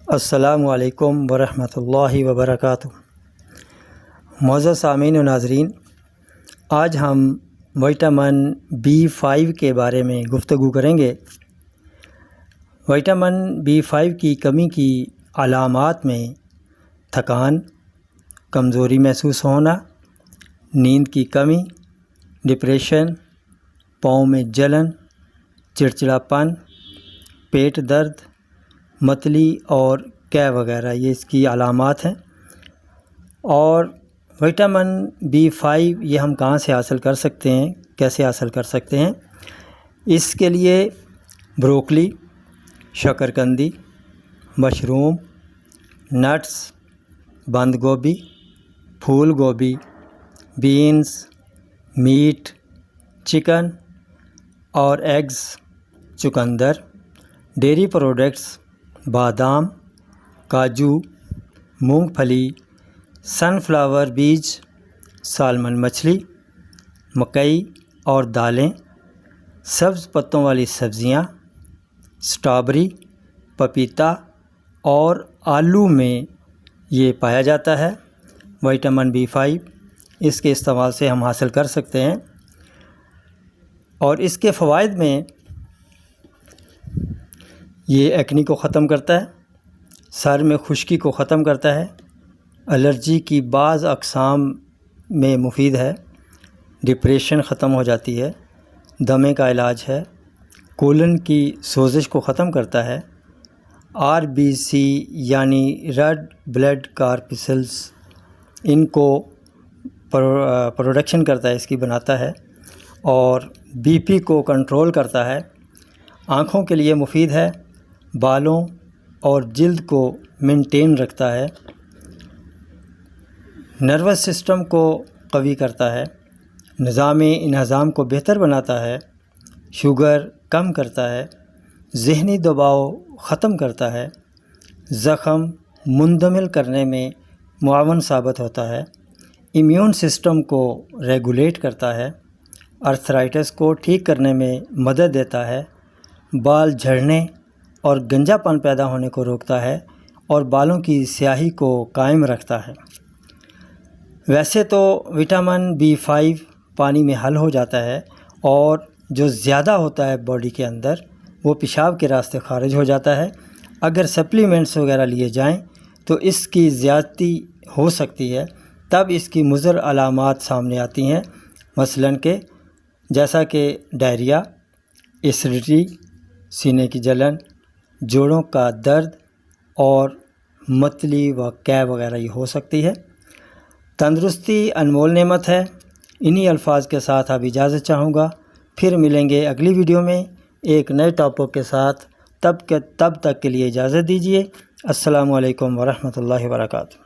السلام علیکم ورحمۃ اللہ وبرکاتہ۔ معزز سامعین و ناظرین، آج ہم وٹامن B5 کے بارے میں گفتگو کریں گے۔ وٹامن B5 کی کمی کی علامات میں تھکان، کمزوری محسوس ہونا، نیند کی کمی، ڈپریشن، پاؤں میں جلن، چڑچڑاپن، پیٹ درد، متلی اور قے وغیرہ یہ اس کی علامات ہیں۔ اور وٹامن B5 یہ ہم کہاں سے حاصل کر سکتے ہیں، کیسے حاصل کر سکتے ہیں؟ اس کے لیے بروکلی، شکرکندی، مشروم، نٹس، بند گوبھی، پھول گوبھی، بینز، میٹ، چکن اور ایگز، چقندر، ڈیری پروڈکٹس، بادام، کاجو، مونگ پھلی، سن فلاور بیج، سالمن مچھلی، مکئی اور دالیں، سبز پتوں والی سبزیاں، سٹرابری، پپیتا اور آلو میں یہ پایا جاتا ہے۔ وٹامن B5 اس کے استعمال سے ہم حاصل کر سکتے ہیں۔ اور اس کے فوائد میں یہ ایکنی کو ختم کرتا ہے، سر میں خشکی کو ختم کرتا ہے، الرجی کی بعض اقسام میں مفید ہے، ڈپریشن ختم ہو جاتی ہے، دمے کا علاج ہے، کولن کی سوزش کو ختم کرتا ہے، RBC یعنی ریڈ بلڈ کارپسلز ان کو پروڈکشن کرتا ہے، اس کی بناتا ہے، اور BP کو کنٹرول کرتا ہے، آنکھوں کے لیے مفید ہے، بالوں اور جلد کو مینٹین رکھتا ہے، نروس سسٹم کو قوی کرتا ہے، نظام انہضام کو بہتر بناتا ہے، شوگر کم کرتا ہے، ذہنی دباؤ ختم کرتا ہے، زخم مندمل کرنے میں معاون ثابت ہوتا ہے، امیون سسٹم کو ریگولیٹ کرتا ہے، آرتھرائٹس کو ٹھیک کرنے میں مدد دیتا ہے، بال جھڑنے اور گنجا پن پیدا ہونے کو روکتا ہے اور بالوں کی سیاہی کو قائم رکھتا ہے۔ ویسے تو وٹامن B5 پانی میں حل ہو جاتا ہے، اور جو زیادہ ہوتا ہے باڈی کے اندر وہ پیشاب کے راستے خارج ہو جاتا ہے۔ اگر سپلیمنٹس وغیرہ لیے جائیں تو اس کی زیادتی ہو سکتی ہے، تب اس کی مضر علامات سامنے آتی ہیں، مثلاً کہ جیسا کہ ڈائریا، ایسیڈیٹی، سینے کی جلن، جوڑوں کا درد اور متلی و قے وغیرہ یہ ہو سکتی ہے۔ تندرستی انمول نعمت ہے۔ انہی الفاظ کے ساتھ اب اجازت چاہوں گا، پھر ملیں گے اگلی ویڈیو میں ایک نئے ٹاپک کے ساتھ۔ تب تک کے لیے اجازت دیجیے۔ السلام علیکم ورحمۃ اللہ وبرکاتہ۔